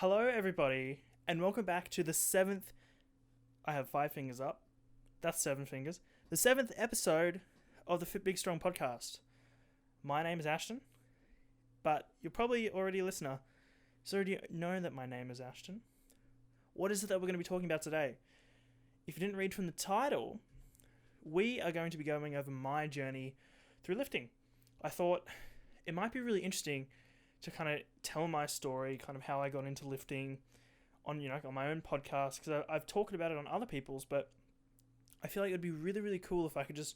Hello, everybody, and welcome back to the seventh. I have 5 fingers up. That's 7 fingers. The seventh episode of the Fitbigstrong podcast. My name is Ashton, but you're probably already a listener, so already know that my name is Ashton. What is it that we're going to be talking about today? If you didn't read from the title, we are going to be going over my journey through lifting. I thought it might be really interesting to kind of tell my story, kind of how I got into lifting on my own podcast, because I've talked about it on other people's, but I feel like it would be really, really cool if I could just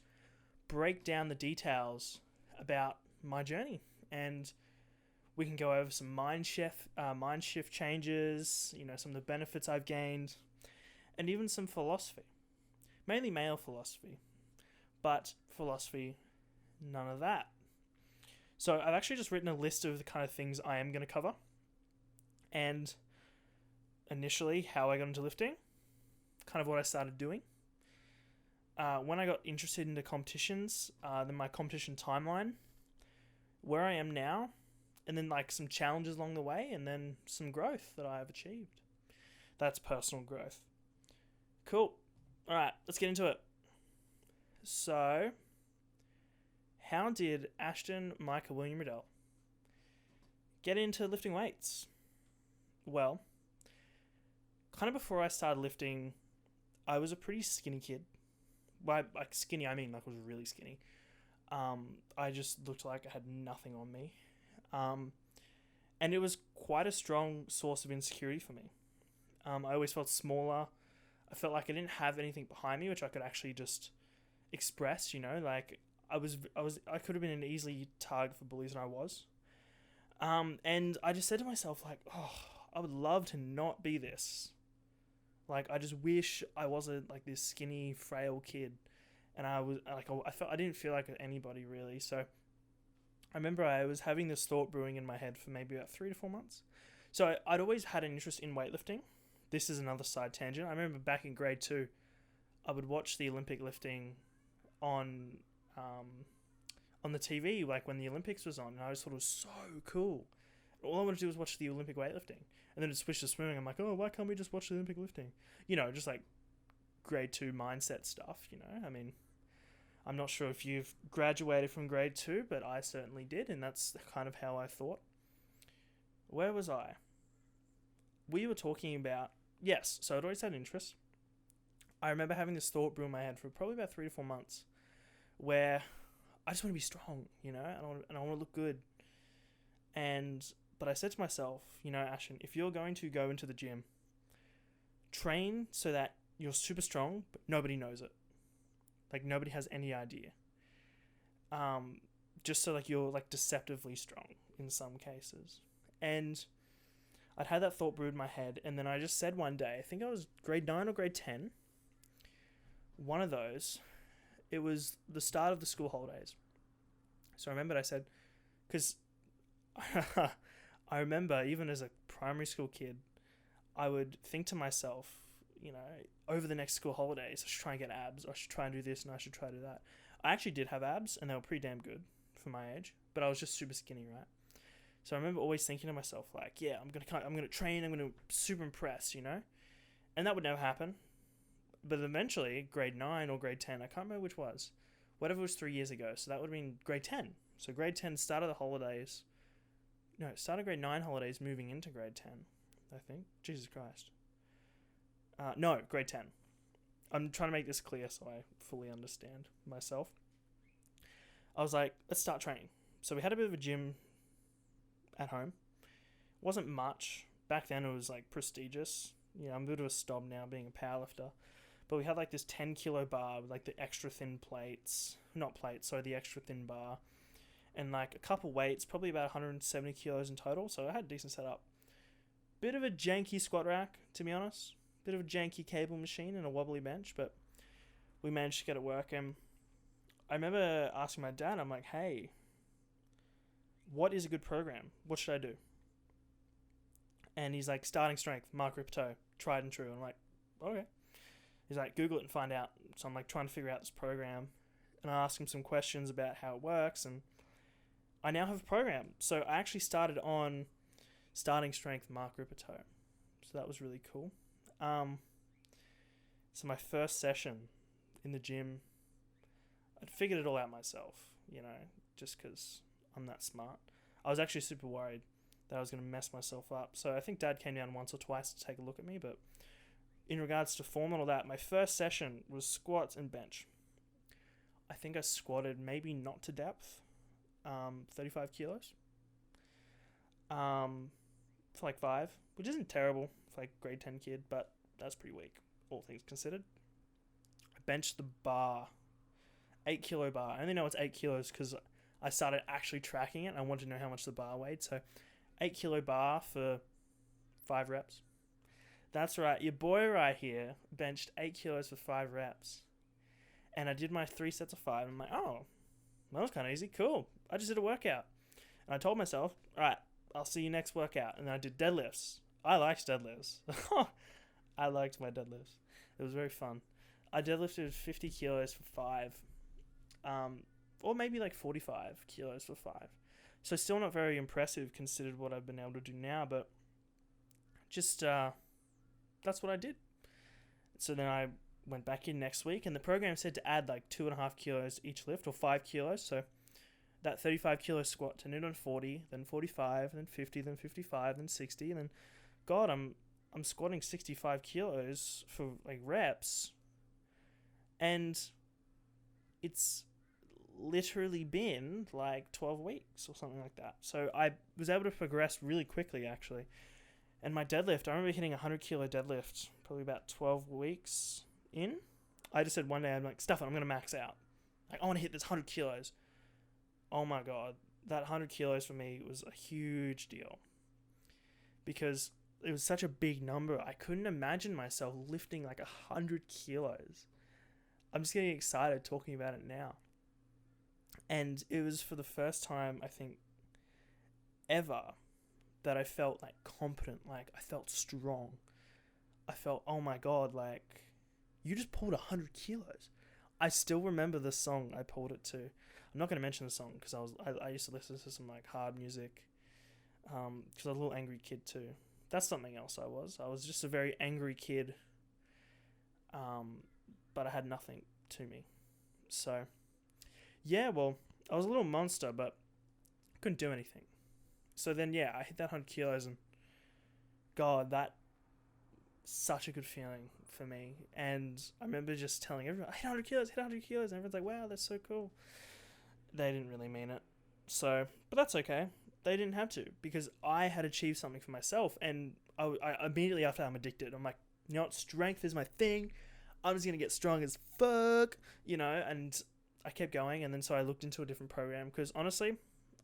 break down the details about my journey, and we can go over some mind shift changes, some of the benefits I've gained, and even some philosophy, mainly male philosophy, but philosophy, none of that. So I've actually just written a list of the kind of things I am going to cover, and initially how I got into lifting, kind of what I started doing, when I got interested into competitions, then my competition timeline, where I am now, and then like some challenges along the way, and then some growth that I have achieved. That's personal growth. Cool. All right, let's get into it. So, how did Ashton Michael William Riddell get into lifting weights? Well, kind of before I started lifting, I was a pretty skinny kid. By like skinny, I mean like I was really skinny. I just looked like I had nothing on me. And it was quite a strong source of insecurity for me. I always felt smaller. I felt like I didn't have anything behind me which I could actually just express, like I could have been an easily target for bullies, and I was. And I just said to myself, like, oh, I would love to not be this. Like, I just wish I wasn't like this skinny, frail kid. And I didn't feel like anybody really. So I remember I was having this thought brewing in my head for maybe about 3 to 4 months. So I'd always had an interest in weightlifting. This is another side tangent. I remember back in grade 2, I would watch the Olympic lifting on the TV, like when the Olympics was on, and I just thought it was so cool. All I wanted to do was watch the Olympic weightlifting, and then it switched to swimming. I'm like, oh, why can't we just watch the Olympic lifting? Just like grade 2 mindset stuff. I mean, I'm not sure if you've graduated from grade 2, but I certainly did, and that's kind of how I thought. Where was I? We were talking about, yes, so I'd always had interest. I remember having this thought brew in my head for probably about 3 to 4 months, where I just want to be strong, and I want to look good. But I said to myself, Ashton, if you're going to go into the gym, train so that you're super strong, but nobody knows it. Like, nobody has any idea. Just so, like, you're, like, deceptively strong in some cases. And I'd had that thought brewed in my head, and then I just said one day, I think I was grade 9 or grade 10, one of those, it was the start of the school holidays. So I remembered I said, because I remember even as a primary school kid, I would think to myself, over the next school holidays, I should try and get abs, or I should try and do this, and I should try to do that. I actually did have abs, and they were pretty damn good for my age, but I was just super skinny, right? So I remember always thinking to myself, like, yeah, I'm gonna train, I'm gonna super impress, and that would never happen. But eventually, grade 9 or grade 10, I can't remember which was, whatever was 3 years ago, so that would have been grade 10. So grade 10 started the holidays, started grade 9 holidays, moving into grade 10, I think. Jesus Christ. No, grade 10. I'm trying to make this clear so I fully understand myself. I was like, let's start training. So we had a bit of a gym at home. It wasn't much. Back then it was like prestigious. I'm a bit of a snob now being a powerlifter. But we had like this 10 kilo bar with like the extra thin the extra thin bar. And like a couple weights, probably about 170 kilos in total. So I had a decent setup. Bit of a janky squat rack, to be honest. Bit of a janky cable machine and a wobbly bench, but we managed to get it working. I remember asking my dad, I'm like, hey, what is a good program? What should I do? And he's like, starting strength, Mark Rippetoe, tried and true. I'm like, okay. He's like, Google it and find out. So I'm like trying to figure out this program. And I asked him some questions about how it works, and I now have a program. So I actually started on starting strength, Mark Rippetoe. So that was really cool. So my first session in the gym, I'd figured it all out myself, just because I'm that smart. I was actually super worried that I was going to mess myself up. So I think Dad came down once or twice to take a look at me, but in regards to form and all that, my first session was squats and bench. I think I squatted maybe not to depth, 35 kilos, for like 5, which isn't terrible for like grade 10 kid, but that's pretty weak, all things considered. I benched the bar, 8 kilo bar. I only know it's 8 kilos because I started actually tracking it. I wanted to know how much the bar weighed. So 8 kilo bar for 5 reps. That's right. Your boy right here benched 8 kilos for 5 reps. And I did my 3 sets of 5. I'm like, oh, that was kind of easy. Cool. I just did a workout. And I told myself, all right, I'll see you next workout. And then I did deadlifts. I liked deadlifts. I liked my deadlifts. It was very fun. I deadlifted 50 kilos for 5. Or maybe like 45 kilos for 5. So still not very impressive considered what I've been able to do now, but just that's what I did. So then I went back in next week, and the program said to add like 2.5 kilos each lift, or 5 kilos. So that 35 kilo squat turned into 40, then 45, then 50, then 55, then 60, and then God, I'm squatting 65 kilos for like reps, and it's literally been like 12 weeks or something like that. So I was able to progress really quickly, actually. And my deadlift, I remember hitting a 100 kilo deadlift probably about 12 weeks in. I just said one day, I'm like, stuff it, I'm going to max out. Like, I want to hit this 100 kilos. Oh my God. That 100 kilos for me was a huge deal. Because it was such a big number. I couldn't imagine myself lifting like 100 kilos. I'm just getting excited talking about it now. And it was for the first time, I think, ever, that I felt like competent, like I felt strong. I felt, oh my God, like you just pulled 100 kilos. I still remember the song I pulled it to. I'm not going to mention the song because I used to listen to some like hard music because I was a little angry kid too. That's something else I was. I was just a very angry kid, but I had nothing to me. So, yeah, well, I was a little monster, but couldn't do anything. So then, yeah, I hit that 100 kilos, and God, that such a good feeling for me. And I remember just telling everyone, I hit 100 kilos, hit 100 kilos, and everyone's like, wow, that's so cool. They didn't really mean it. So, but that's okay. They didn't have to, because I had achieved something for myself, and I immediately after I'm addicted. I'm like, you know what, strength is my thing. I'm just going to get strong as fuck, and I kept going, and then so I looked into a different program, because honestly,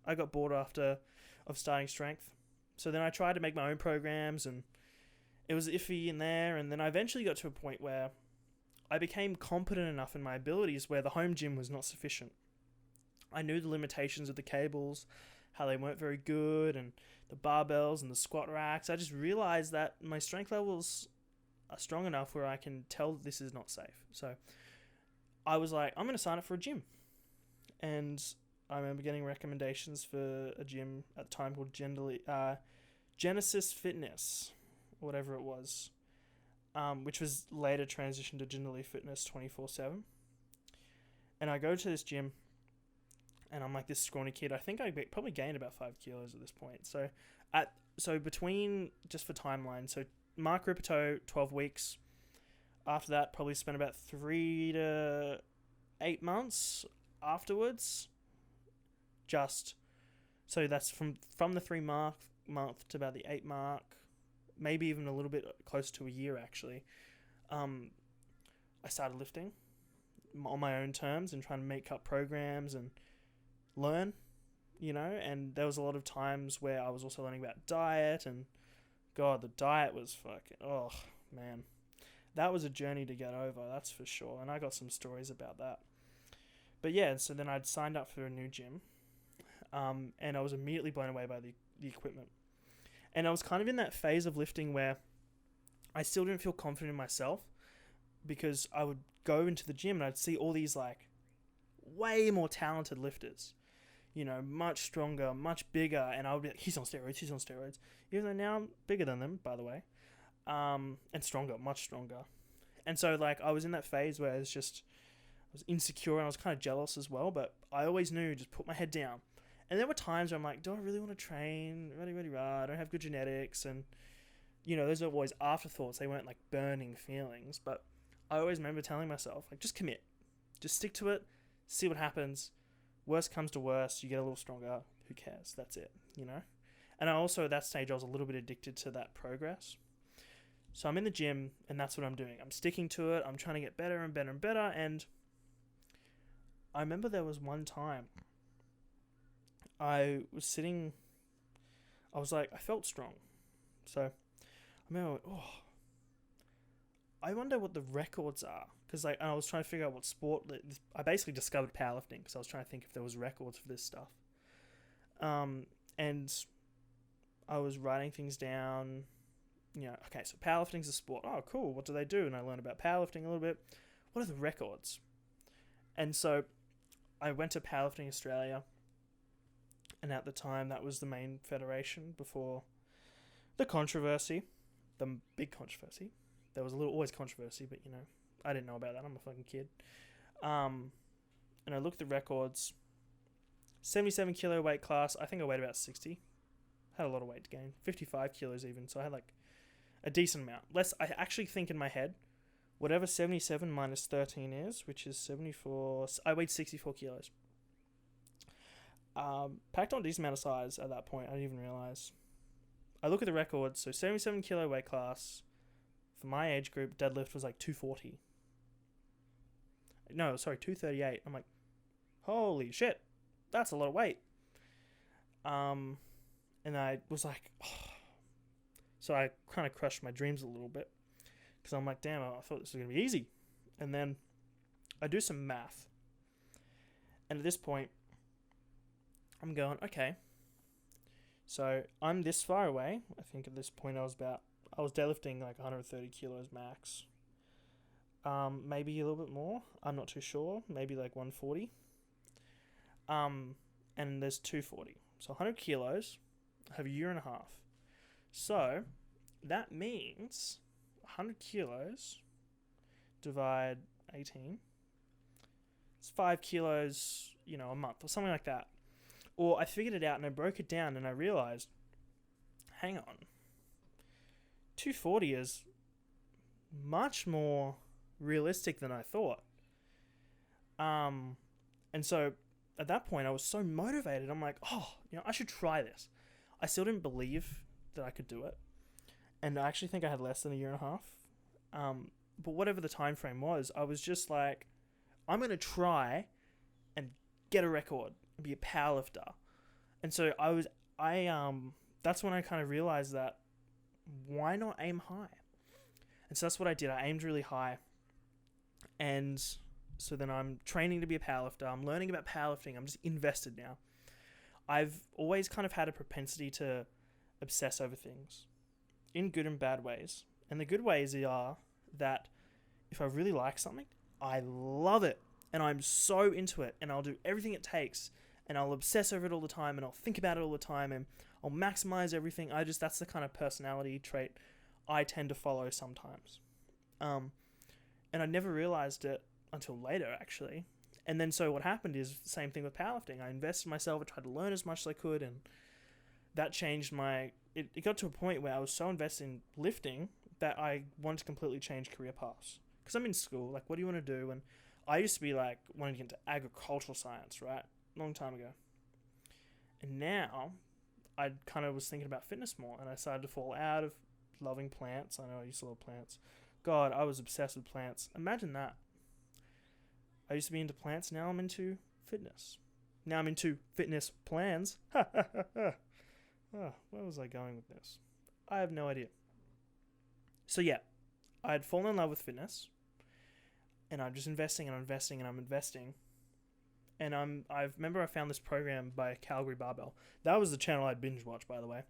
I got bored of starting strength. So then I tried to make my own programs, and it was iffy in there, and then I eventually got to a point where I became competent enough in my abilities where the home gym was not sufficient. I knew the limitations of the cables, how they weren't very good, and the barbells and the squat racks. I just realized that my strength levels are strong enough where I can tell this is not safe. So I was like, I'm going to sign up for a gym. And I remember getting recommendations for a gym at the time called Genesis Fitness, or whatever it was, which was later transitioned to Genderly Fitness 24/7. And I go to this gym, and I'm like this scrawny kid. I think I probably gained about 5 kilos at this point. So between, just for timeline, so Mark Ripito, 12 weeks. After that, probably spent about 3 to 8 months afterwards. So that's from the 3 month to about the 8 mark, maybe even a little bit close to a year actually. I started lifting on my own terms and trying to make up programs and learn, and there was a lot of times where I was also learning about diet, and God, the diet was fucking, oh man, that was a journey to get over, that's for sure, and I got some stories about that. But yeah, so then I'd signed up for a new gym, and I was immediately blown away by the equipment. And I was kind of in that phase of lifting where I still didn't feel confident in myself, because I would go into the gym and I'd see all these like way more talented lifters, much stronger, much bigger, and I would be like, he's on steroids. Even though now I'm bigger than them, by the way. and stronger, much stronger. And so, like, I was in that phase where I was insecure and I was kind of jealous as well, but I always knew just put my head down. And there were times where I'm like, do I really want to train? I don't have good genetics. And, those are always afterthoughts. They weren't like burning feelings. But I always remember telling myself, like, just commit. Just stick to it. See what happens. Worst comes to worst. You get a little stronger. Who cares? That's it, And I also, at that stage, I was a little bit addicted to that progress. So I'm in the gym, and that's what I'm doing. I'm sticking to it. I'm trying to get better and better and better. And I remember there was one time I was like, I felt strong. So I remember, I wonder what the records are. Because and I was trying to figure out what sport. I basically discovered powerlifting because I was trying to think if there was records for this stuff. And I was writing things down. Okay, so powerlifting's a sport. Oh, cool. What do they do? And I learned about powerlifting a little bit. What are the records? And so I went to Powerlifting Australia. And at the time, that was the main federation before the controversy. The big controversy. There was always controversy, but, I didn't know about that. I'm a fucking kid. And I looked at the records. 77 kilo weight class. I think I weighed about 60. Had a lot of weight to gain. 55 kilos even. So I had like a decent amount. I actually think in my head, whatever 77 minus 13 is, which is 74. I weighed 64 kilos. Packed on a decent amount of size at that point. I didn't even realize. I look at the records. So 77 kilo weight class. For my age group, deadlift was like 240. No, sorry, 238. I'm like, holy shit, that's a lot of weight. And I was like, So I kind of crushed my dreams a little bit. Because I'm like, damn, I thought this was going to be easy. And then I do some math. And at this point, I'm going, okay. So I'm this far away. I think at this point I was deadlifting like 130 kilos max. Maybe a little bit more. I'm not too sure. Maybe like 140. And there's 240. So 100 kilos. I have a year and a half. So that means 100 kilos divide 18. It's 5 kilos, a month or something like that. Or I figured it out and I broke it down and I realized, hang on. 240 is much more realistic than I thought. And so at that point I was so motivated. I'm like, I should try this. I still didn't believe that I could do it. And I actually think I had less than a year and a half. But whatever the time frame was, I was just like, I'm going to try and get a record and be a powerlifter. And so that's when I kind of realized that why not aim high? And so that's what I did. I aimed really high. And so then I'm training to be a powerlifter. I'm learning about powerlifting. I'm just invested now. I've always kind of had a propensity to obsess over things in good and bad ways. And the good ways are that if I really like something, I love it. And I'm so into it. And I'll do everything it takes. And I'll obsess over it all the time. And I'll think about it all the time. And I'll maximize everything. That's the kind of personality trait I tend to follow sometimes. And I never realized it until later, actually. And then so what happened is the same thing with powerlifting. I invested in myself. I tried to learn as much as I could. And that changed it got to a point where I was so invested in lifting that I wanted to completely change career paths. Because I'm in school. Like, what do you want to do? And I used to be like wanting to get into agricultural science, right? Long time ago. And now I kind of was thinking about fitness more. And I started to fall out of loving plants. I know I used to love plants. God, I was obsessed with plants. Imagine that. I used to be into plants. Now I'm into fitness. Now I'm into fitness plans. Where was I going with this? I have no idea. So yeah, I'd fallen in love with fitness. And I'm just investing and I'm investing and I'm investing. And I remember I found this program by Calgary Barbell. That was the channel I'd binge watch, by the way.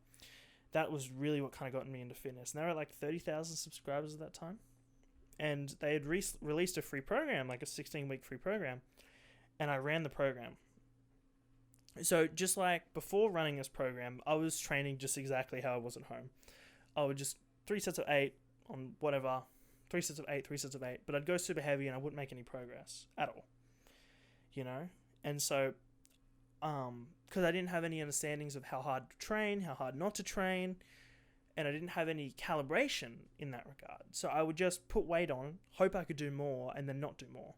That was really what kind of got me into fitness. And they were at like 30,000 subscribers at that time. And they had released a free program, like a 16-week free program. And I ran the program. So just like before running this program, I was training just exactly how I was at home. I would just 3 sets of 8, on whatever, 3 sets of 8, but I'd go super heavy and I wouldn't make any progress at all, you know? And so, because I didn't have any understandings of how hard to train, how hard not to train, and I didn't have any calibration in that regard. So I would just put weight on, hope I could do more, and then not do more.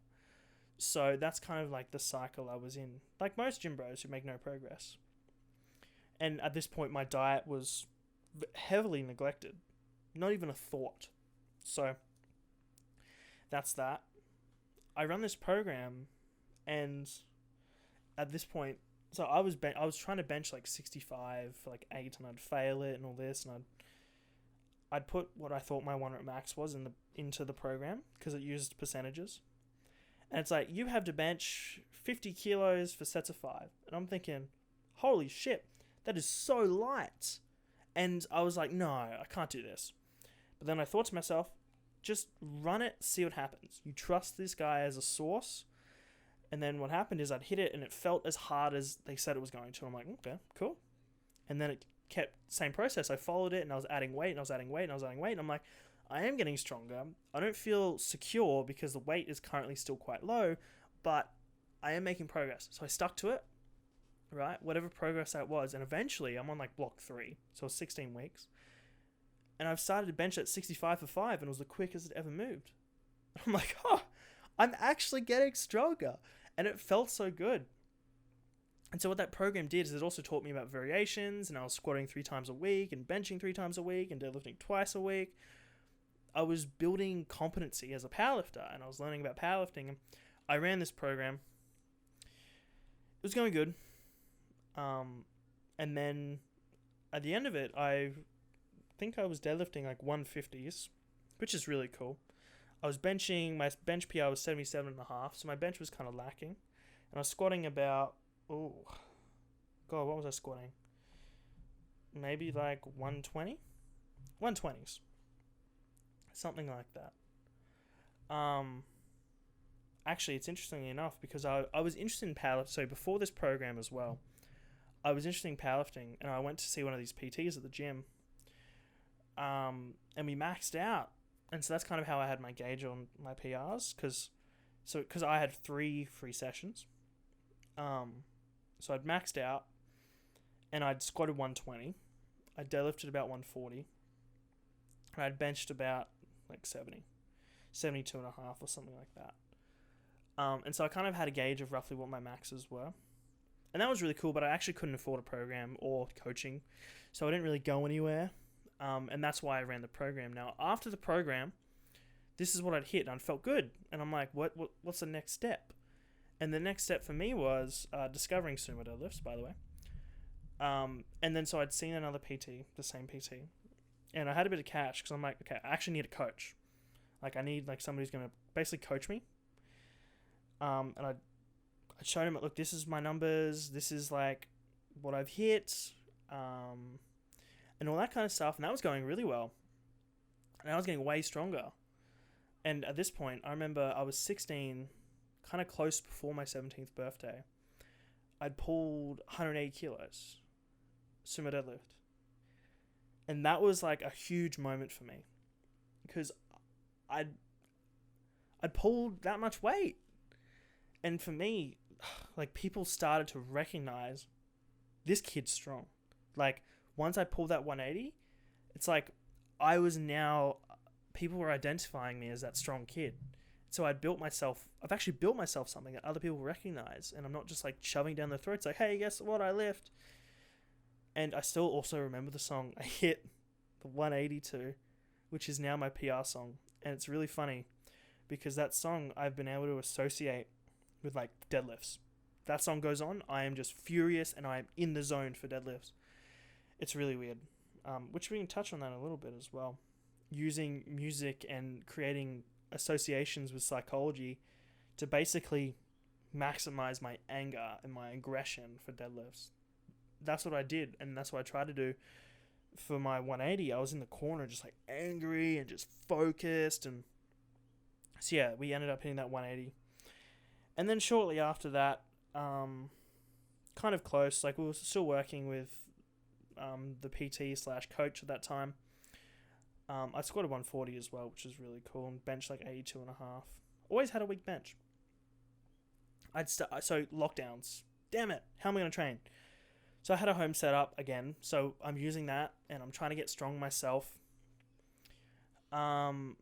So that's kind of like the cycle I was in, like most gym bros who make no progress. And at this point, my diet was heavily neglected. Not even a thought. So that's that. I run this program, and at this point, so I was trying to bench like 65 for like 8, and I'd fail it and all this, and I'd put what I thought my 1 rep max was into the program because it used percentages. And it's like, you have to bench 50 kilos for sets of 5. And I'm thinking, holy shit, that is so light. And I was like, no, I can't do this. But then I thought to myself, just run it, see what happens. You trust this guy as a source. And then what happened is I'd hit it and it felt as hard as they said it was going to. I'm like, okay, cool. And then it kept same process. I followed it and I was adding weight and I was adding weight and I was adding weight. And I'm like, I am getting stronger. I don't feel secure because the weight is currently still quite low, but I am making progress. So I stuck to it, right? Whatever progress that was. And eventually I'm on like block 3. So 16 weeks. And I've started to bench at 65 for 5 and it was the quickest it ever moved. I'm like, oh, I'm actually getting stronger. And it felt so good. And so what that program did is it also taught me about variations, and I was squatting 3 times a week and benching 3 times a week and deadlifting twice a week. I was building competency as a powerlifter, and I was learning about powerlifting. And I ran this program. It was going good. And then at the end of it, I think I was deadlifting like 150s, which is really cool. I was benching, my bench PR was 77.5, so my bench was kind of lacking. And I was squatting about, what was I squatting? Maybe like 120? 120s. Something like that. Actually, it's interesting enough because I was interested in powerlifting. So before this program as well, I was interested in powerlifting, and I went to see one of these PTs at the gym. And we maxed out. And so that's kind of how I had my gauge on my PRs, because I had 3 free sessions. So I'd maxed out, and I'd squatted 120. I deadlifted about 140. And I'd benched about like 72 and a half or something like that. And so I kind of had a gauge of roughly what my maxes were. And that was really cool, but I actually couldn't afford a program or coaching, so I didn't really go anywhere. And that's why I ran the program. Now, after the program, this is what I'd hit, and I felt good. And I'm like, what's the next step? And the next step for me was discovering sumo deadlifts, by the way. And then so I'd seen another PT, the same PT. And I had a bit of cash because I'm like, okay, I actually need a coach. Like, I need like somebody who's going to basically coach me. And I showed him, look, this is my numbers. This is like what I've hit. And all that kind of stuff. And that was going really well. And I was getting way stronger. And at this point, I remember I was 16, kind of close before my 17th birthday. I'd pulled 180 kilos, sumo deadlift. And that was like a huge moment for me, because I'd pulled that much weight. And for me, like, people started to recognize this kid's strong. Like, once I pulled that 180, it's like people were identifying me as that strong kid. So I've actually built myself something that other people recognize, and I'm not just like shoving down their throats like, hey, guess what, I lift. And I still also remember the song I hit, the 182, which is now my PR song. And it's really funny because that song I've been able to associate with like deadlifts. That song goes on, I am just furious and I'm in the zone for deadlifts. It's really weird, which we can touch on that a little bit as well. Using music and creating associations with psychology to basically maximize my anger and my aggression for deadlifts. That's what I did, and that's what I tried to do for my 180. I was in the corner just like angry and just focused, and so yeah, we ended up hitting that 180. And then shortly after that, kind of close, like we were still working with the PT/coach at that time. I squatted 140 as well, which is really cool, and benched like 82 and a half. Always had a weak bench. So lockdowns. Damn it! How am I gonna train? So I had a home setup again. So I'm using that, and I'm trying to get strong myself. And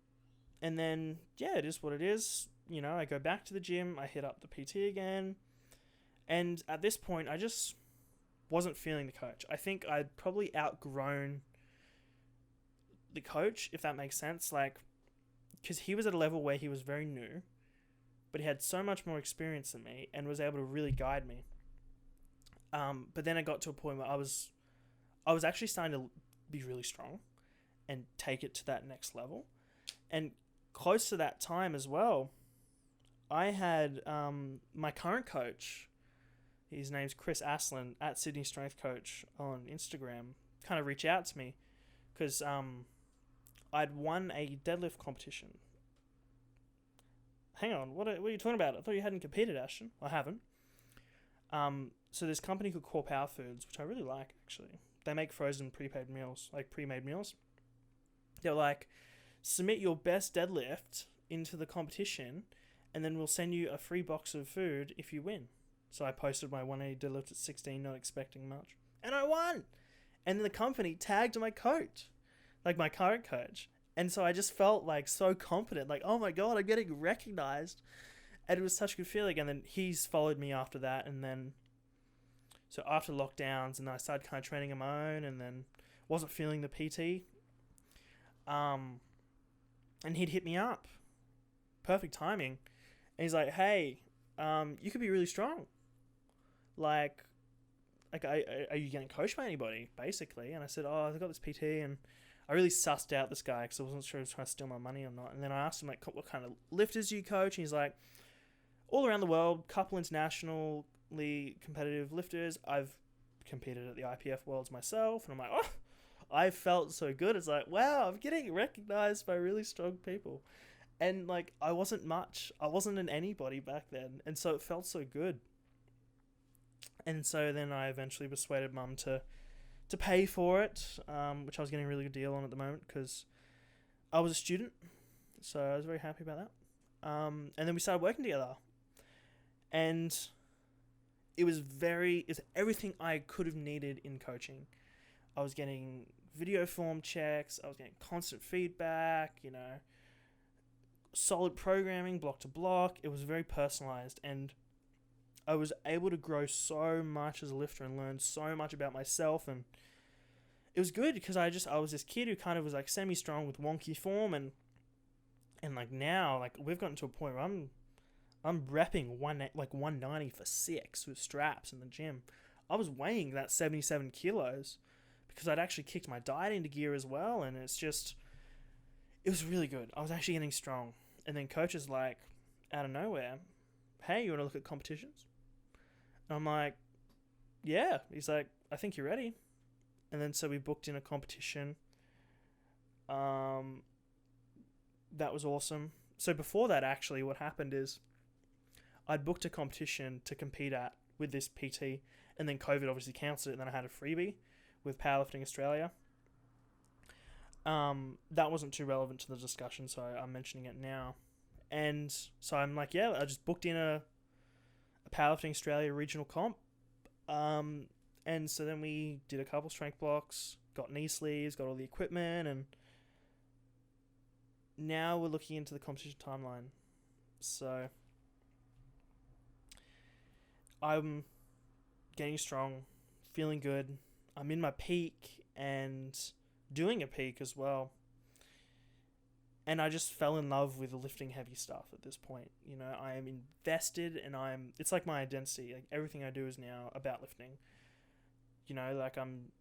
then yeah, it is what it is. You know, I go back to the gym. I hit up the PT again, and at this point, I just wasn't feeling the coach. I think I'd probably outgrown the coach, if that makes sense. Like, because he was at a level where he was very new, but he had so much more experience than me and was able to really guide me. But then I got to a point where I was actually starting to be really strong and take it to that next level. And close to that time as well, I had my current coach, his name's Chris Aslan, at Sydney Strength Coach on Instagram, kind of reach out to me because I'd won a deadlift competition. Hang on, what are you talking about? I thought you hadn't competed, Ashton. I haven't. So this company called Core Power Foods, which I really like, actually. They make frozen pre-made meals. They're like, submit your best deadlift into the competition, and then we'll send you a free box of food if you win. So I posted my 180 deadlift at 16, not expecting much. And I won! And then the company tagged my coach, like my current coach. And so I just felt like so confident, like, oh my God, I'm getting recognized. And it was such a good feeling. And then he's followed me after that. And then, so after lockdowns, and then I started kind of training on my own, and then wasn't feeling the PT. And he'd hit me up. Perfect timing. And he's like, hey, you could be really strong. Like, are you getting coached by anybody, basically? And I said, oh, I've got this PT, and I really sussed out this guy because I wasn't sure if he was trying to steal my money or not. And then I asked him, like, what kind of lifters do you coach? And he's like, all around the world, couple internationally competitive lifters. I've competed at the IPF Worlds myself. And I'm like, oh, I felt so good. It's like, wow, I'm getting recognized by really strong people. And, like, I wasn't much. I wasn't an anybody back then. And so it felt so good. And so then I eventually persuaded Mum to pay for it, which I was getting a really good deal on at the moment because I was a student. So I was very happy about that. And then we started working together. And it was everything I could have needed in coaching. I was getting video form checks. I was getting constant feedback, you know, solid programming, block to block. It was very personalized, and I was able to grow so much as a lifter and learn so much about myself. And it was good because I was this kid who kind of was like semi-strong with wonky form, and like now, like, we've gotten to a point where I'm repping 190 for 6 with straps in the gym. I was weighing that 77 kilos because I'd actually kicked my diet into gear as well, and it was really good. I was actually getting strong. And then coach is like, out of nowhere, hey, you want to look at competitions? And I'm like, yeah. He's like, I think you're ready. And then so we booked in a competition. That was awesome. So before that, actually, what happened is I'd booked a competition to compete at with this PT, and then COVID obviously cancelled it, and then I had a freebie with Powerlifting Australia. That wasn't too relevant to the discussion, so I'm mentioning it now. And so I'm like, yeah, I just booked in a Powerlifting Australia regional comp. And so then we did a couple strength blocks, got knee sleeves, got all the equipment, and now we're looking into the competition timeline. So I'm getting strong, feeling good. I'm in my peak and doing a peak as well. And I just fell in love with lifting heavy stuff at this point. You know, I am invested, and it's like my identity. Like, everything I do is now about lifting. You know, like I'm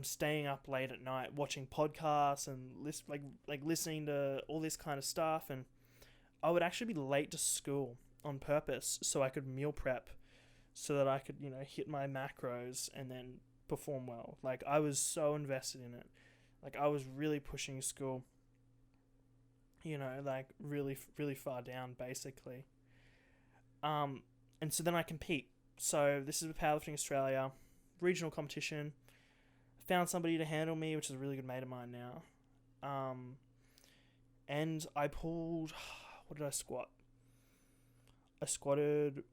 staying up late at night watching podcasts and listening to all this kind of stuff. And I would actually be late to school on purpose so I could meal prep, so that I could, you know, hit my macros and then perform well. Like, I was so invested in it. Like, I was really pushing school. You know, like, really, really far down, basically. And so then I compete. So this is with Powerlifting Australia, regional competition. I found somebody to handle me, which is a really good mate of mine now. And I pulled, what did I squat? I squatted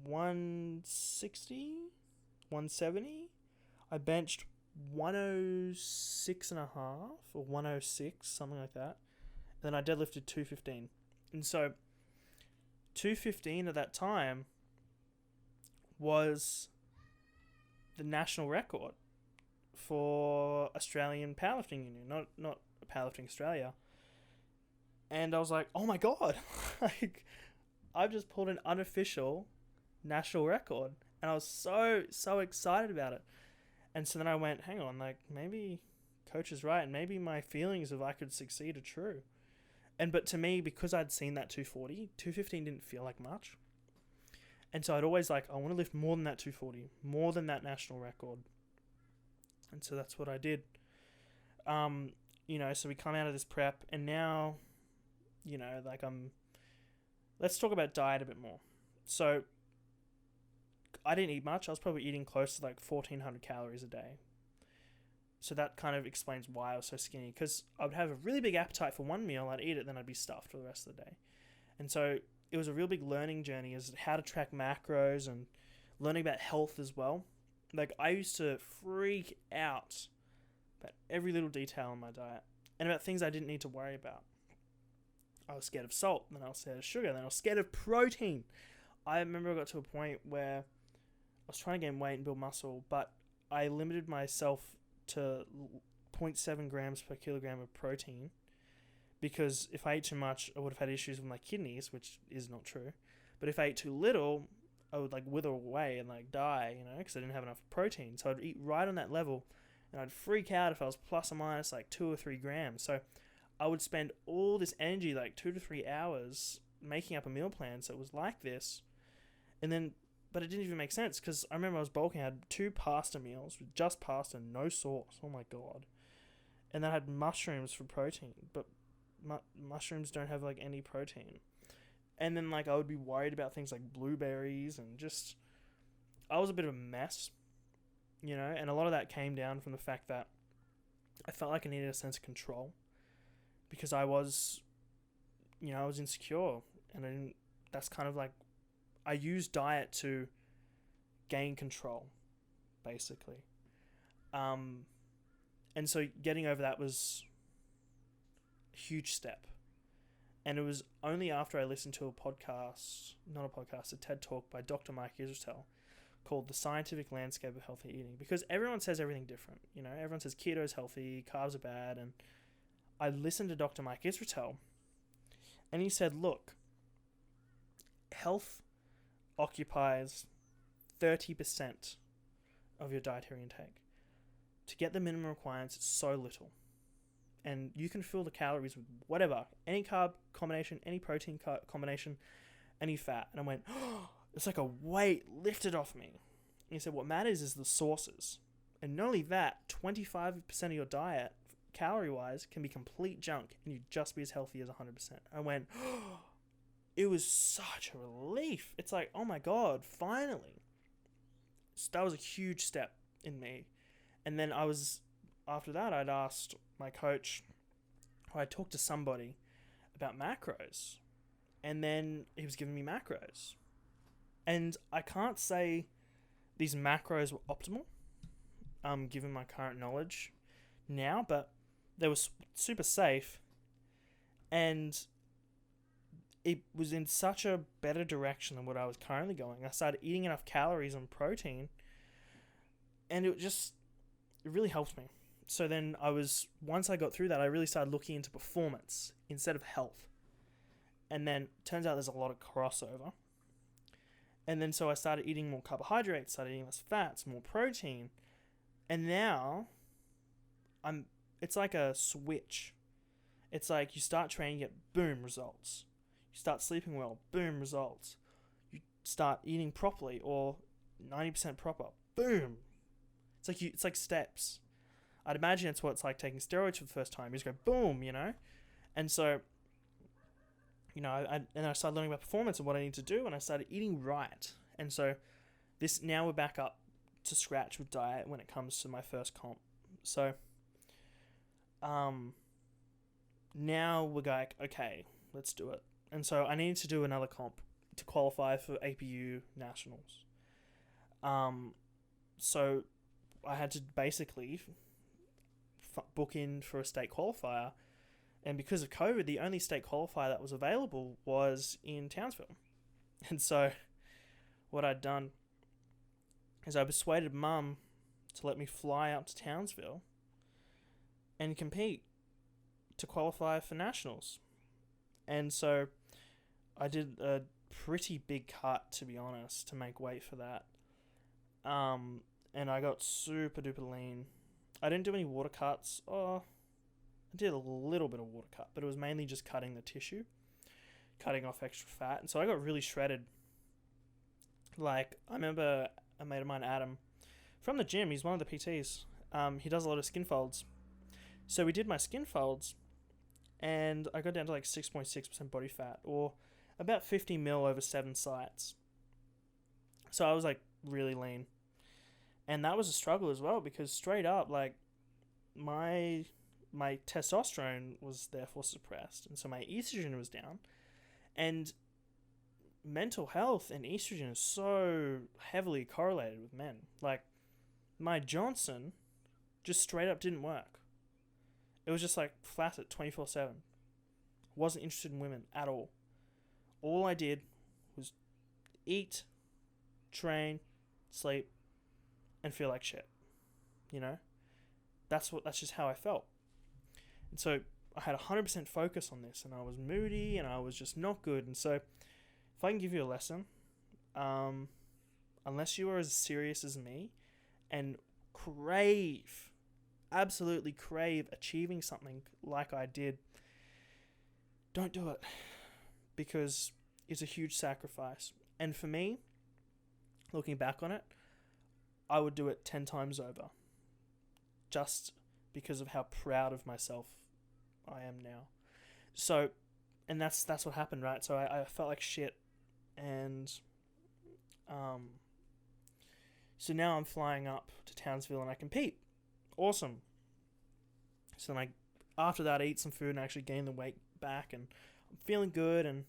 160, 170. I benched 106 and a half or 106, something like that. And then I deadlifted 215. And so 215 at that time was the national record for Australian Powerlifting Union, not Powerlifting Australia. And I was like, oh my God, like, I've just pulled an unofficial national record. And I was so excited about it. And so then I went, hang on, like, maybe coach is right, and maybe my feelings of I could succeed are true. But to me, because I'd seen that 240, 215 didn't feel like much. And so I'd always I want to lift more than that 240, more than that national record. And so that's what I did. So we come out of this prep, and now, let's talk about diet a bit more. So I didn't eat much. I was probably eating close to 1,400 calories a day. So that kind of explains why I was so skinny, because I would have a really big appetite for one meal, I'd eat it, then I'd be stuffed for the rest of the day. And so it was a real big learning journey as how to track macros and learning about health as well. I used to freak out about every little detail in my diet and about things I didn't need to worry about. I was scared of salt, then I was scared of sugar, then I was scared of protein. I remember I got to a point where I was trying to gain weight and build muscle, but I limited myself to 0.7 grams per kilogram of protein, because if I ate too much, I would have had issues with my kidneys, which is not true. But if I ate too little, I would wither away and die, because I didn't have enough protein. So I'd eat right on that level, and I'd freak out if I was plus or minus 2 or 3 grams. So I would spend all this energy, 2 to 3 hours, making up a meal plan so it was like this, but it didn't even make sense, because I remember I was bulking. I had 2 pasta meals with just pasta and no sauce. Oh my God. And then I had mushrooms for protein, but mushrooms don't have any protein. And then I would be worried about things like blueberries, and just, I was a bit of a mess, and a lot of that came down from the fact that I felt like I needed a sense of control, because I was insecure, and that's kind of I used diet to gain control, basically. And so getting over that was a huge step. And it was only after I listened to a TED Talk by Dr. Mike Israel called The Scientific Landscape of Healthy Eating. Because everyone says everything different. Everyone says keto is healthy, carbs are bad. And I listened to Dr. Mike Israel, and he said, look, health occupies 30% of your dietary intake. To get the minimum requirements, it's so little. And you can fill the calories with whatever, any carb combination, any protein combination, any fat. And I went, oh, it's like a weight lifted off me. And he said, what matters is the sources. And not only that, 25% of your diet, calorie-wise, can be complete junk, and you'd just be as healthy as 100%. I went, oh, it was such a relief. It's oh my God, finally. So that was a huge step in me. And then after that, I'd asked my coach, or I talked to somebody about macros. And then he was giving me macros. And I can't say these macros were optimal, given my current knowledge now, but they were super safe. And it was in such a better direction than what I was currently going. I started eating enough calories and protein, and it really helped me. So then once I got through that, I really started looking into performance instead of health. And then turns out there's a lot of crossover. And then so I started eating more carbohydrates, started eating less fats, more protein. And now it's like a switch. It's you start training, you get boom, results. You start sleeping well, boom, results. You start eating properly or 90% proper, boom. It's like steps. I'd imagine it's what it's like taking steroids for the first time. You just go boom, And so, I started learning about performance and what I need to do, and I started eating right. And so now we're back up to scratch with diet when it comes to my first comp. So, now we're like, okay, let's do it. And so I needed to do another comp to qualify for APU Nationals. So I had to basically book in for a state qualifier. And because of COVID, the only state qualifier that was available was in Townsville. And so what I'd done is I persuaded Mum to let me fly up to Townsville and compete to qualify for Nationals. And so I did a pretty big cut, to be honest, to make weight for that. And I got super duper lean. I didn't do any water cuts. I did a little bit of water cut, but it was mainly just cutting the tissue, cutting off extra fat. And so I got really shredded. Like, I remember a mate of mine, Adam, from the gym, he's one of the PTs. He does a lot of skin folds. So we did my skin folds, and I got down to like 6.6% body fat, or about 50 mil over 7 sites. So I was like really lean. And that was a struggle as well, because straight up, like, my testosterone was therefore suppressed, and so my estrogen was down. And mental health and estrogen is so heavily correlated with men. Like, my Johnson just straight up didn't work. It was just like flaccid 24/7. Wasn't interested in women at all. All I did was eat, train, sleep, and feel like shit. You know? That's just how I felt. And so I had 100% focus on this, and I was moody, and I was just not good. And so if I can give you a lesson, unless you are as serious as me and absolutely crave achieving something like I did, don't do it, because it's a huge sacrifice. And for me, looking back on it, I would do it 10 times over, just because of how proud of myself I am now. So, and that's what happened, right? So I felt like shit, and so now I'm flying up to Townsville and I compete. Awesome. So then after that, I eat some food and actually gain the weight back, and I'm feeling good, and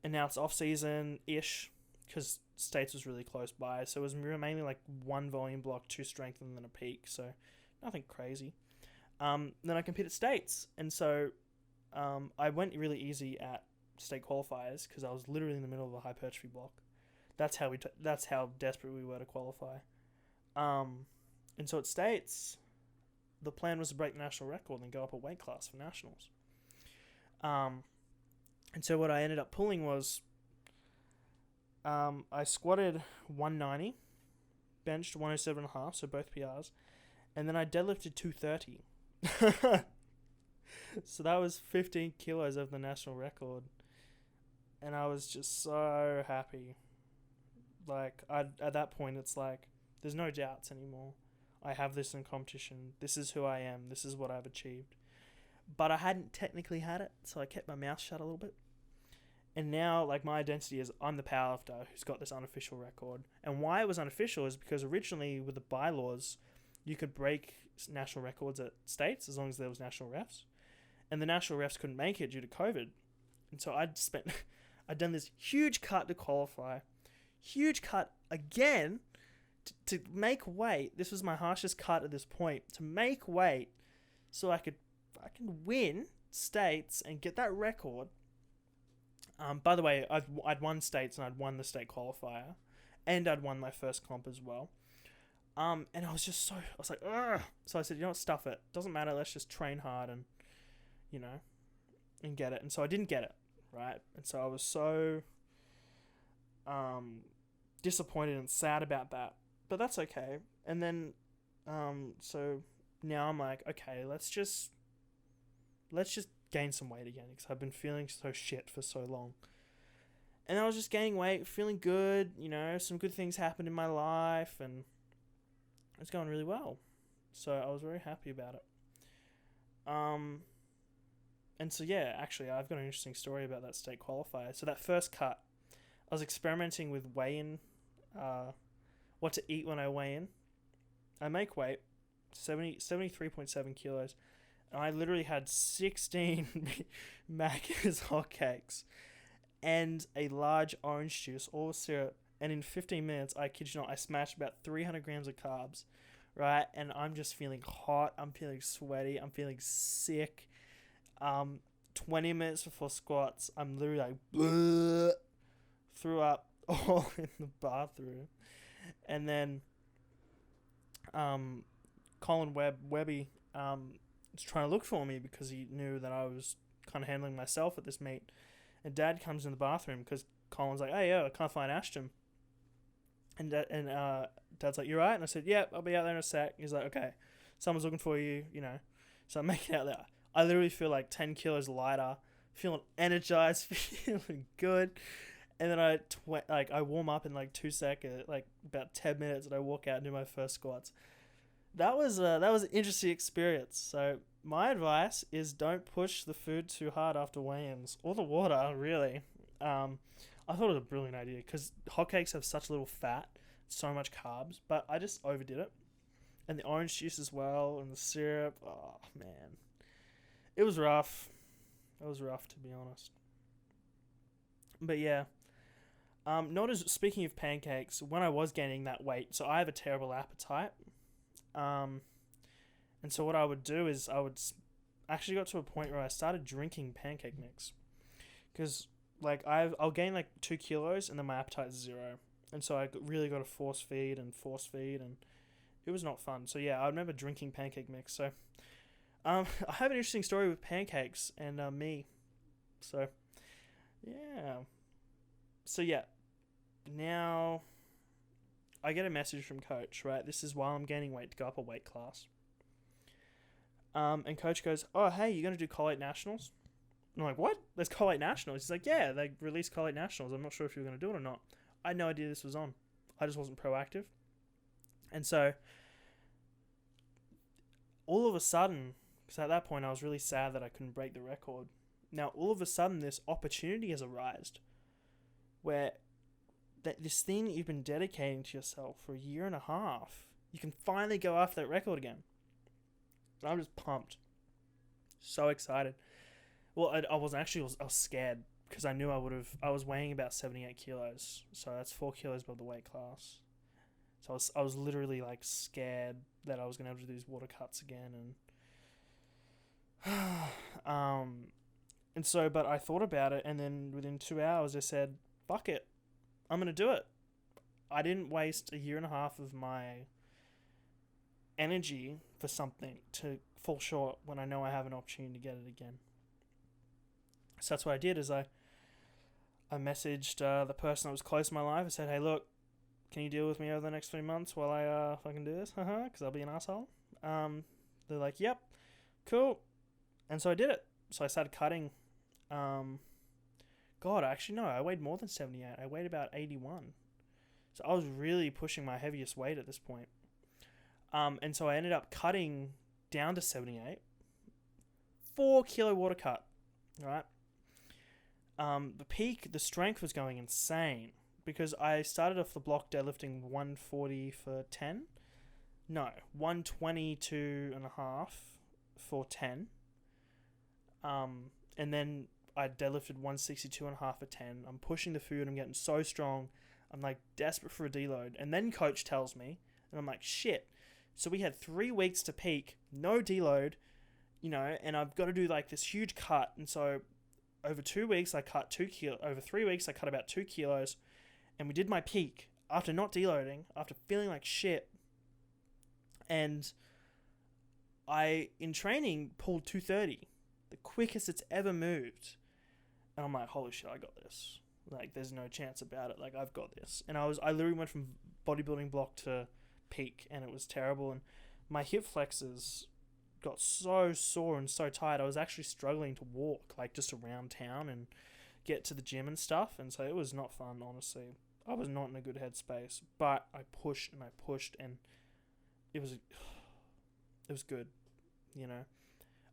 now it's off season ish, because States was really close by, so it was mainly like 1 volume block, 2 strength, and then a peak, so nothing crazy. Then I competed at States, and so I went really easy at state qualifiers, because I was literally in the middle of a hypertrophy block. That's how desperate we were to qualify. And so at States, the plan was to break the national record and go up a weight class for nationals. And so what I ended up pulling was, I squatted 190, benched 107.5, so both PRs, and then I deadlifted 230. So that was 15 kilos over the national record, and I was just so happy. Like, at that point, it's like, there's no doubts anymore. I have this in competition. This is who I am. This is what I've achieved. But I hadn't technically had it, so I kept my mouth shut a little bit. And now, like, my identity is I'm the powerlifter who's got this unofficial record. And why it was unofficial is because originally with the bylaws, you could break national records at States as long as there was national refs. And the national refs couldn't make it due to COVID. And so I'd done this huge cut to qualify. Huge cut again to make weight. This was my harshest cut at this point. To make weight so I could win States and get that record. By the way, I'd won States, and I'd won the state qualifier, and I'd won my first comp as well. And I was like, ugh. So I said, you know what, stuff it. Doesn't matter, let's just train hard and, you know, and get it. And so I didn't get it, right? And so I was so disappointed and sad about that. But that's okay. And then, so now I'm like, okay, let's just gain some weight again, because I've been feeling so shit for so long. And I was just gaining weight, feeling good, you know, some good things happened in my life, and it's going really well. So I was very happy about it. And so, yeah, actually, I've got an interesting story about that state qualifier. So that first cut, I was experimenting with weigh-in, what to eat when I weigh in. I make weight, 73.7 kilos. and I literally had 16 Macca's hotcakes and a large orange juice, all with syrup. And in 15 minutes, I kid you not, I smashed about 300 grams of carbs, right? And I'm just feeling hot. I'm feeling sweaty. I'm feeling sick. 20 minutes before squats, I'm literally like, bleh, threw up all in the bathroom. And then Colin Webby was trying to look for me because he knew that I was kind of handling myself at this meet. And Dad comes in the bathroom because Colin's like, hey, I can't find Ashton. And Dad's like, you right? And I said, yep, I'll be out there in a sec. He's like, okay, someone's looking for you, So I'm making it out there. I literally feel like 10 kilos lighter, feeling energized, feeling good. And then I warm up in like 2 seconds, like about 10 minutes, and I walk out and do my first squats. That was an interesting experience. So my advice is don't push the food too hard after weigh-ins, or the water, really. I thought it was a brilliant idea because hotcakes have such little fat, so much carbs, but I just overdid it. And the orange juice as well, and the syrup. Oh, man. It was rough. It was rough, to be honest. But yeah. Speaking of pancakes, when I was gaining that weight, so I have a terrible appetite. And so what I would do is I would actually got to a point where I started drinking pancake mix. Because I'll gain like 2 kilos and then my appetite is 0. And so I really got to force feed and it was not fun. So yeah, I remember drinking pancake mix. So I have an interesting story with pancakes and me. So yeah. So yeah, now I get a message from coach, right? This is while I'm gaining weight to go up a weight class. And coach goes, oh, hey, you're going to do Collate Nationals? And I'm like, what? There's Collate Nationals? He's like, yeah, they released Collate Nationals. I'm not sure if you're going to do it or not. I had no idea this was on. I just wasn't proactive. And so all of a sudden, because at that point I was really sad that I couldn't break the record. Now, all of a sudden, this opportunity has arisen where this thing that you've been dedicating to yourself for 1.5 years, you can finally go after that record again. And I'm just pumped. So excited. Well, I was scared because I knew I was weighing about 78 kilos. So that's 4 kilos above the weight class. So I was literally like scared that I was going to have to do these water cuts again. But I thought about it, and then within 2 hours I said, fuck it, I'm going to do it. I didn't waste 1.5 years of my energy for something to fall short when I know I have an opportunity to get it again. So that's what I did, is I messaged the person that was close to my life. I said, hey, look, can you deal with me over the next 3 months while I fucking do this? Because I'll be an asshole. They're like, yep, cool. And so I did it. So I started cutting. Actually, no, I weighed more than 78. I weighed about 81. So I was really pushing my heaviest weight at this point. And so I ended up cutting down to 78. 4 kilo water cut, right? The strength was going insane because I started off the block deadlifting 140 for 10. No, 122.5 for 10. And then I deadlifted 162.5 for 10. I'm pushing the food. I'm getting so strong. I'm like desperate for a deload. And then coach tells me, and I'm like, shit. So we had 3 weeks to peak, no deload, and I've got to do like this huge cut. And so over 2 weeks, I cut 2 kilos. Over 3 weeks, I cut about 2 kilos. And we did my peak after not deloading, after feeling like shit. And I, in training, pulled 230, the quickest it's ever moved. And I'm like, holy shit, I got this. Like, there's no chance about it. Like, I've got this. And I literally went from bodybuilding block to peak, and it was terrible. And my hip flexors got so sore and so tight. I was actually struggling to walk, like, just around town and get to the gym and stuff. And so it was not fun, honestly. I was not in a good headspace. But I pushed, and it was good,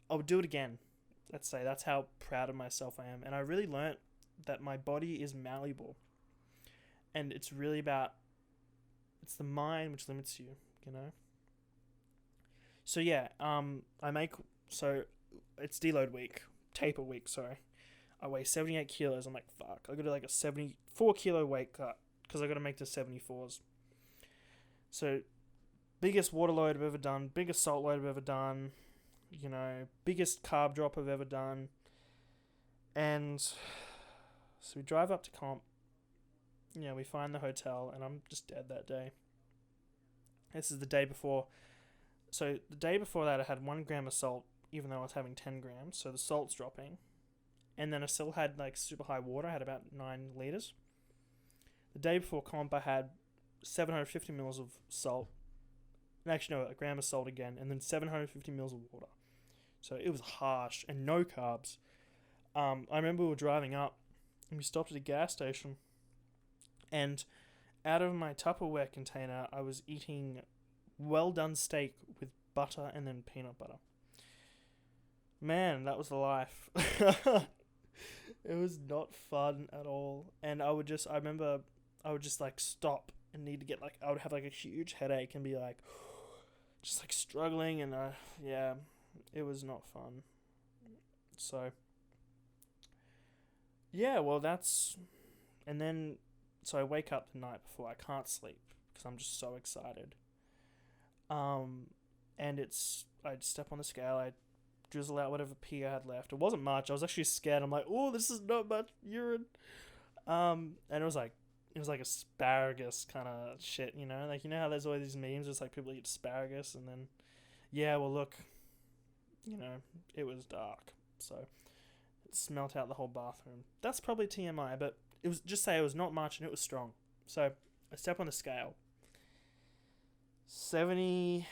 I would do it again. Let's say that's how proud of myself I am. And I really learnt that my body is malleable. And it's really it's the mind which limits you, So yeah, it's deload week, taper week, sorry. I weigh 78 kilos. I'm like, fuck, I got to do like a 74 kilo weight cut because I got to make the 74s. So, biggest water load I've ever done, biggest salt load I've ever done, you know, biggest carb drop I've ever done. And so we drive up to comp. Yeah, we find the hotel, and I'm just dead that day. This is the day before. So the day before that, I had 1 gram of salt, even though I was having 10 grams. So the salt's dropping. And then I still had like super high water. I had about 9 liters. The day before comp, I had 750 mils of salt. Actually, no, a gram of salt again. And then 750 mils of water. So it was harsh and no carbs. I remember we were driving up and we stopped at a gas station. And out of my Tupperware container, I was eating well done steak with butter and then peanut butter. Man, that was the life. It was not fun at all. And I would just like stop and need to get like, I would have like a huge headache and be like, just like struggling. And yeah, it was not fun. So, yeah, well and then, so I wake up the night before. I can't sleep because I'm just so excited. And I step on the scale. I drizzle out whatever pee I had left. It wasn't much. I was actually scared. I'm like, oh, this is not much urine. And it was like asparagus kind of shit, you know? Like, you know how there's always these memes? It's like people eat asparagus and then, yeah, well, look, you know, it was dark. So it smelt out the whole bathroom. That's probably TMI, but it was just say it was not much and it was strong. So I step on the scale. 75.3.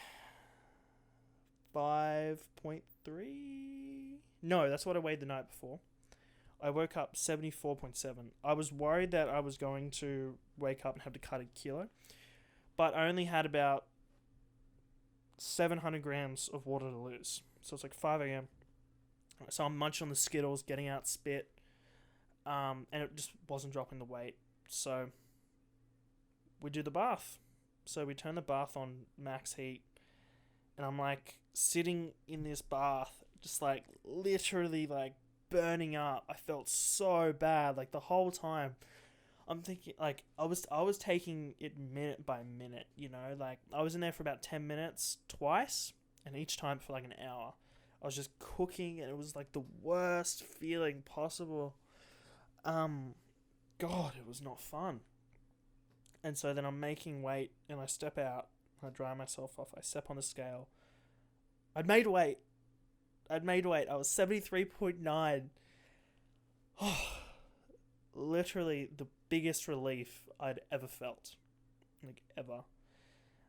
No, that's what I weighed the night before. I woke up 74.7. I was worried that I was going to wake up and have to cut a kilo, but I only had about 700 grams of water to lose. So it's like 5 a.m. So I'm munching on the Skittles, getting out spit, and it just wasn't dropping the weight. So we do the bath. So we turn the bath on max heat, and I'm like sitting in this bath, just like literally like burning up. I felt so bad like the whole time. I'm thinking like I was taking it minute by minute, you know, like I was in there for about 10 minutes twice, and each time for like an hour. I was just cooking, and it was like the worst feeling possible. God, it was not fun. And so then I'm making weight, and I step out, I dry myself off, I step on the scale. I'd made weight. I was 73.9. Oh, literally the biggest relief I'd ever felt. Like, ever.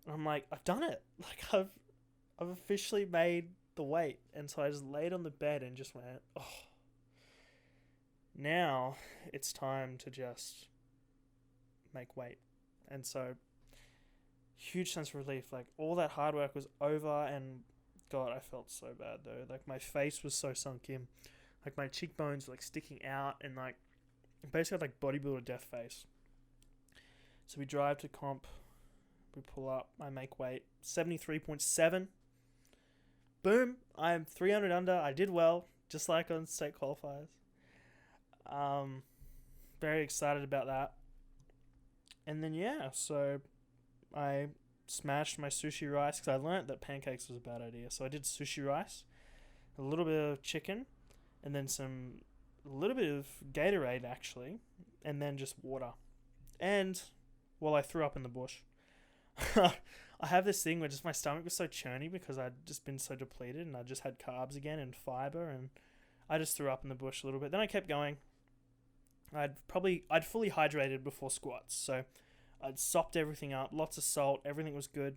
And I'm like, I've done it. Like, I've officially made the weight. And so I just laid on the bed and just went, oh. Now it's time to just make weight. And so, huge sense of relief. Like, all that hard work was over, and God, I felt so bad though. Like, my face was so sunk in. Like, my cheekbones were like sticking out, and like, basically had like bodybuilder death face. So we drive to comp, we pull up, I make weight, 73.7. Boom, I'm 300 under, I did well, just like on state qualifiers. Very excited about that. And then, yeah, so I smashed my sushi rice because I learnt that pancakes was a bad idea. So I did sushi rice, a little bit of chicken, and then a little bit of Gatorade, actually, and then just water. And, well, I threw up in the bush. I have this thing where just my stomach was so churny because I'd just been so depleted, and I just had carbs again and fiber, and I just threw up in the bush a little bit. Then I kept going. I'd fully hydrated before squats, so I'd sopped everything up, lots of salt, everything was good.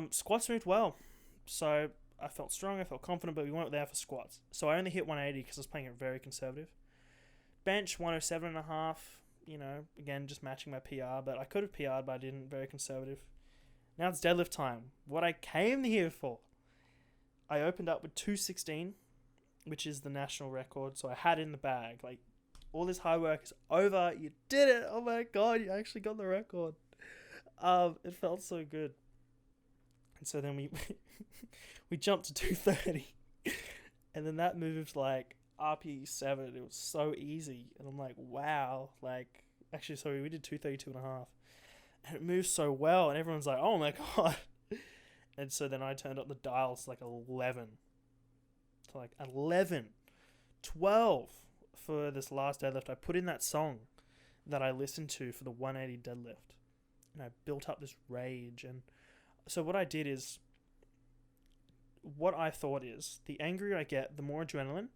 Squats moved well, so I felt strong, I felt confident, but we weren't there for squats. So I only hit 180 because I was playing it very conservative. Bench 107.5, you know, again, just matching my PR, but I could have PR'd, but I didn't, very conservative. Now it's deadlift time, what I came here for. I opened up with 216, which is the national record, so I had it in the bag, like, all this hard work is over. You did it. Oh my God, you actually got the record. It felt so good. And so then we jumped to 230. And then that moved like RP7. It was so easy. And I'm like, wow. Like, actually, sorry, we did 232.5. And it moves so well. And everyone's like, oh my God. And so then I turned up the dials to like 11. To like 11. 12 for this last deadlift. I put in that song that I listened to for the 180 deadlift. And I built up this rage. And so what I did is, what I thought is, the angrier I get, the more adrenaline,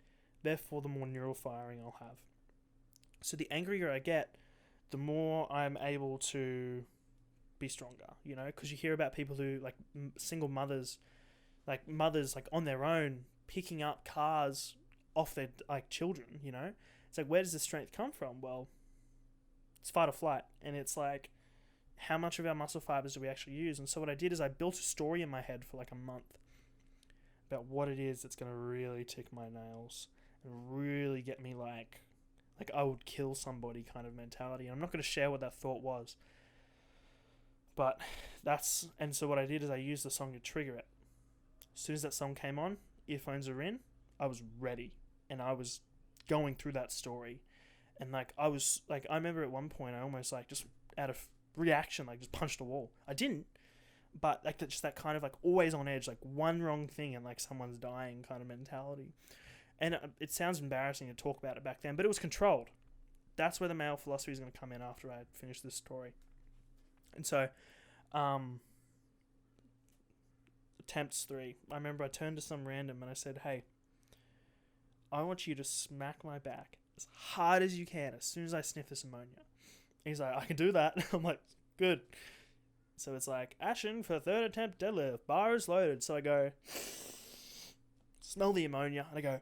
therefore the more neural firing I'll have. So the angrier I get, the more I'm able to be stronger, you know, because you hear about people who, like, single mothers, like on their own, picking up cars off their, like, children, you know. It's like, where does the strength come from? Well, it's fight or flight, and it's like, how much of our muscle fibers do we actually use? And so what I did is I built a story in my head for like a month about what it is that's going to really tick my nails and really get me like I would kill somebody kind of mentality. And I'm not going to share what that thought was, but and so what I did is I used the song to trigger it. As soon as that song came on, earphones are in, I was ready, and I was going through that story. And like, I was like, I remember at one point I almost like, just out of reaction, like, just punched a wall. I didn't, but like, just that kind of like always on edge, like one wrong thing and like someone's dying kind of mentality. And it sounds embarrassing to talk about it back then, but it was controlled. That's where the male philosophy is going to come in after I finish this story. And so, attempts 3. I remember I turned to some random and I said, hey, I want you to smack my back as hard as you can as soon as I sniff this ammonia. And he's like, I can do that. I'm like, good. So it's like, action for third attempt deadlift. Bar is loaded. So I go, smell the ammonia. And I go,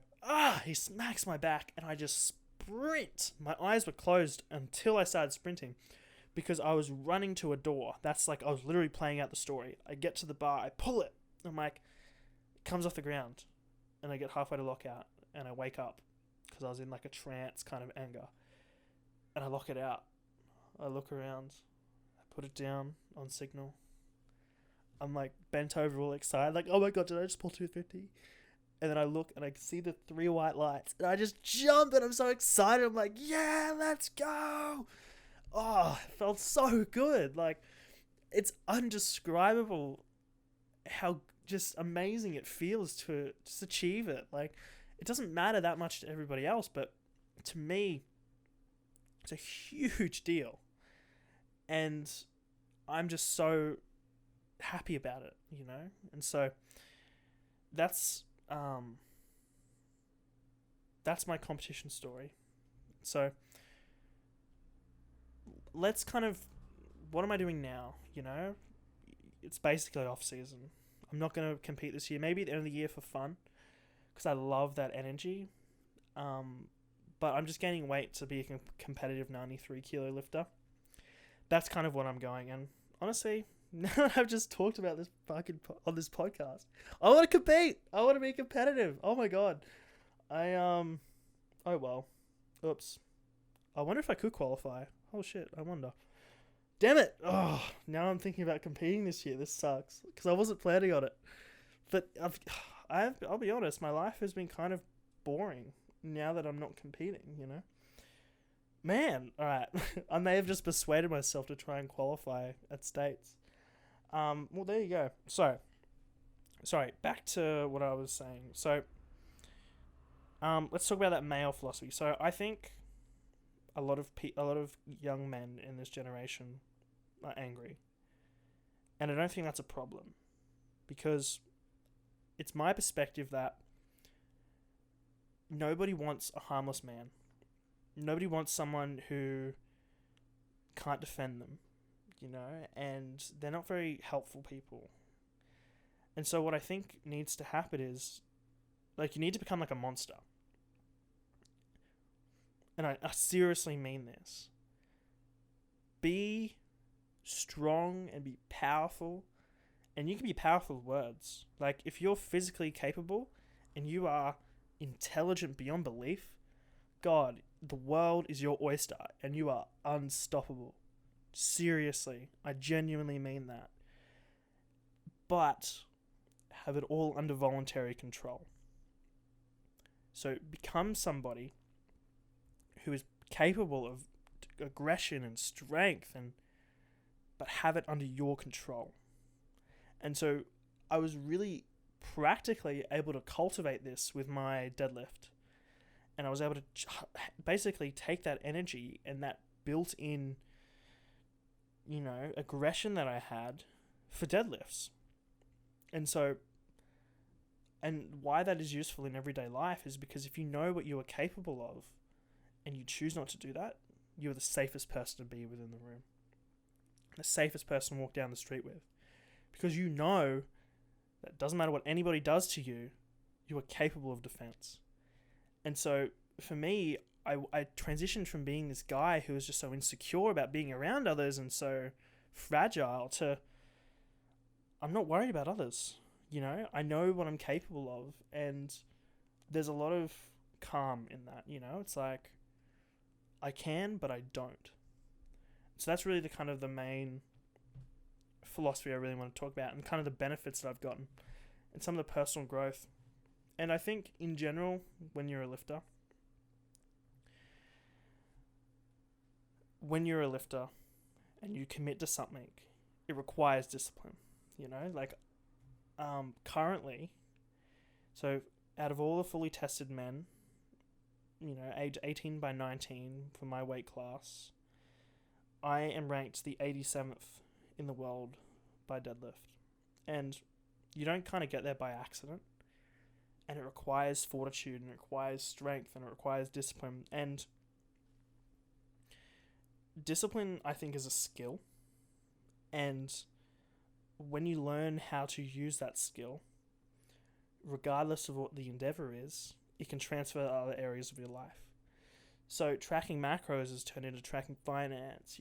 he smacks my back. And I just sprint. My eyes were closed until I started sprinting, because I was running to a door. That's like, I was literally playing out the story. I get to the bar. I pull it. I'm like, it comes off the ground. And I get halfway to lockout. And I wake up because I was in like a trance kind of anger. And I lock it out. I look around. I put it down on signal. I'm like bent over all excited. Like, oh my God, did I just pull 250? And then I look and I can see the 3 white lights. And I just jump and I'm so excited. I'm like, yeah, let's go. Oh, it felt so good. Like, it's undescribable how just amazing it feels to just achieve it. Like, it doesn't matter that much to everybody else, but to me, it's a huge deal. And I'm just so happy about it, you know? And so that's my competition story. So let's kind of, what am I doing now, you know? It's basically off season. I'm not going to compete this year. Maybe at the end of the year for fun, because I love that energy. But I'm just gaining weight to be a competitive 93 kilo lifter. That's kind of what I'm going. And honestly, now that I've just talked about this on this podcast, I want to compete. I want to be competitive. Oh my God. Oh well. Oops. I wonder if I could qualify. Oh shit. I wonder. Damn it. Oh, now I'm thinking about competing this year. This sucks, because I wasn't planning on it. But I'll be honest, my life has been kind of boring now that I'm not competing, you know? Man, alright. I may have just persuaded myself to try and qualify at States. Well, there you go. So, sorry, back to what I was saying. So, let's talk about that male philosophy. So, I think a lot of young men in this generation are angry. And I don't think that's a problem, because it's my perspective that nobody wants a harmless man. Nobody wants someone who can't defend them, you know, and they're not very helpful people. And so what I think needs to happen is, like, you need to become like a monster. And I seriously mean this. Be strong and be powerful. And you can be powerful with words. Like, if you're physically capable and you are intelligent beyond belief, God, the world is your oyster and you are unstoppable. Seriously, I genuinely mean that. But have it all under voluntary control. So become somebody who is capable of aggression and strength, but have it under your control. And so I was really practically able to cultivate this with my deadlift. And I was able to basically take that energy and that built-in, aggression that I had for deadlifts. And so, and why that is useful in everyday life is because if you know what you are capable of and you choose not to do that, you're the safest person to be within the room. The safest person to walk down the street with. Because you know that it doesn't matter what anybody does to you, you are capable of defense. And so, for me, I transitioned from being this guy who was just so insecure about being around others and so fragile to, I'm not worried about others. I know what I'm capable of, and there's a lot of calm in that. It's like, I can, but I don't. So that's really the main philosophy I really want to talk about, and kind of the benefits that I've gotten and some of the personal growth. And I think in general, when you're a lifter and you commit to something, it requires discipline. Currently, so out of all the fully tested men, age 18 by 19 for my weight class, I am ranked the 87th in the world by deadlift. And you don't kind of get there by accident. And it requires fortitude, and it requires strength, and it requires discipline. And discipline, I think, is a skill. And when you learn how to use that skill, regardless of what the endeavor is, it can transfer to other areas of your life. So tracking macros has turned into tracking finance,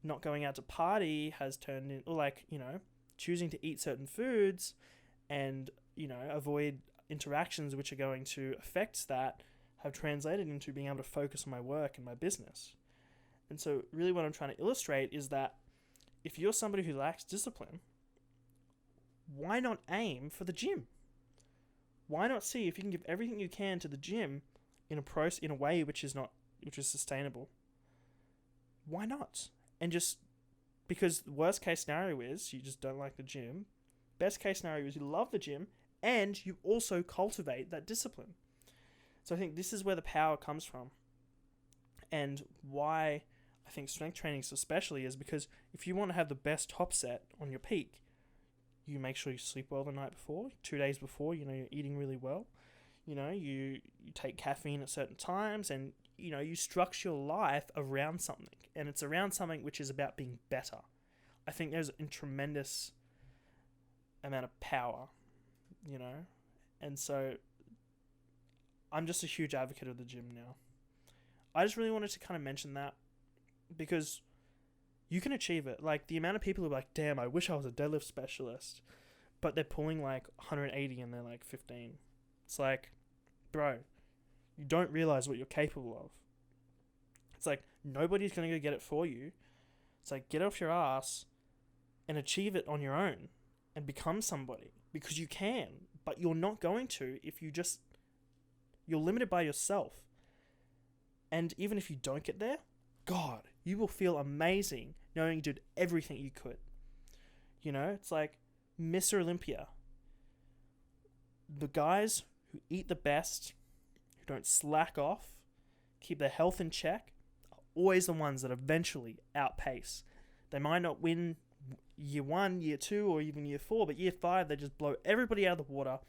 Not going out to party has turned into, choosing to eat certain foods and, avoid interactions which are going to affect that, have translated into being able to focus on my work and my business. And so really what I'm trying to illustrate is that if you're somebody who lacks discipline, why not aim for the gym? Why not see if you can give everything you can to the gym in a way which is sustainable? Why not? And just because the worst case scenario is you just don't like the gym. Best case scenario is you love the gym and you also cultivate that discipline. So I think this is where the power comes from. And why I think strength training especially is because if you want to have the best top set on your peak, you make sure you sleep well the night before, 2 days before, you're eating really well. You take caffeine at certain times, and, you structure your life around something. And it's around something which is about being better. I think there's a tremendous amount of power, And so I'm just a huge advocate of the gym now. I just really wanted to kind of mention that because you can achieve it. Like, the amount of people who are like, damn, I wish I was a deadlift specialist, but they're pulling 180 and they're 15. It's like, bro, you don't realize what you're capable of. It's like, nobody's going to go get it for you. It's like, get off your ass and achieve it on your own and become somebody, because you can, but you're not going to if you're limited by yourself. And even if you don't get there, God, you will feel amazing knowing you did everything you could. It's like Mr. Olympia. The guys who eat the best, who don't slack off, keep their health in check, are always the ones that eventually outpace. They might not win year 1, year 2, or even year 4, but year 5, they just blow everybody out of the water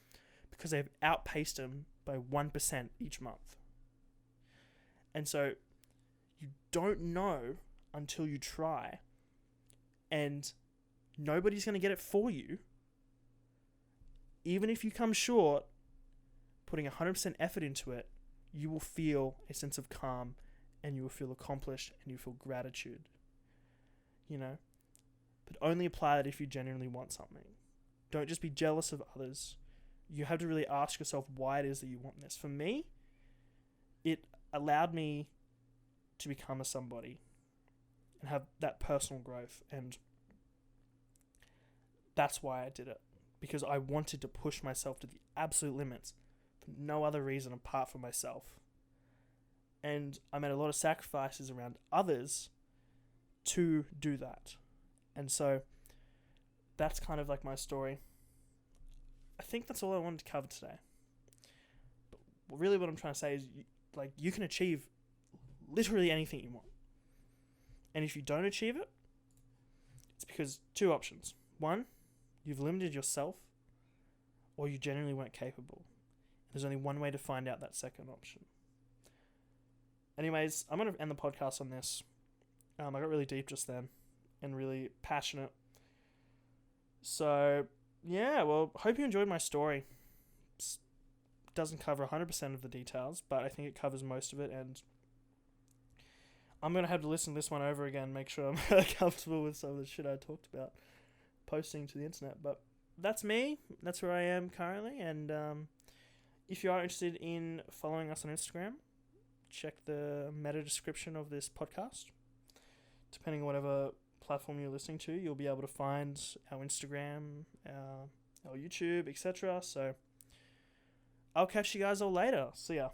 because they've outpaced them by 1% each month. And so you don't know until you try, and nobody's going to get it for you. Even if you come short, putting 100% effort into it, you will feel a sense of calm, and you will feel accomplished, and you feel gratitude. But only apply that if you genuinely want something. Don't just be jealous of others. You have to really ask yourself why it is that you want this. For me, it allowed me to become a somebody and have that personal growth, and that's why I did it, because I wanted to push myself to the absolute limits no other reason apart from myself. And I made a lot of sacrifices around others to do that. And so that's kind of like my story. I think that's all I wanted to cover today. But really what I'm trying to say is, you can achieve literally anything you want. And if you don't achieve it, it's because 2 options. 1, you've limited yourself, or you genuinely weren't capable. There's only one way to find out that second option. Anyways, I'm going to end the podcast on this. I got really deep just then and really passionate. So, yeah, well, hope you enjoyed my story. It doesn't cover 100% of the details, but I think it covers most of it, and I'm going to have to listen to this one over again, make sure I'm comfortable with some of the shit I talked about posting to the internet. But that's me. That's where I am currently, and if you are interested in following us on Instagram, check the meta description of this podcast. Depending on whatever platform you're listening to, you'll be able to find our Instagram, our YouTube, etc. So I'll catch you guys all later. See ya.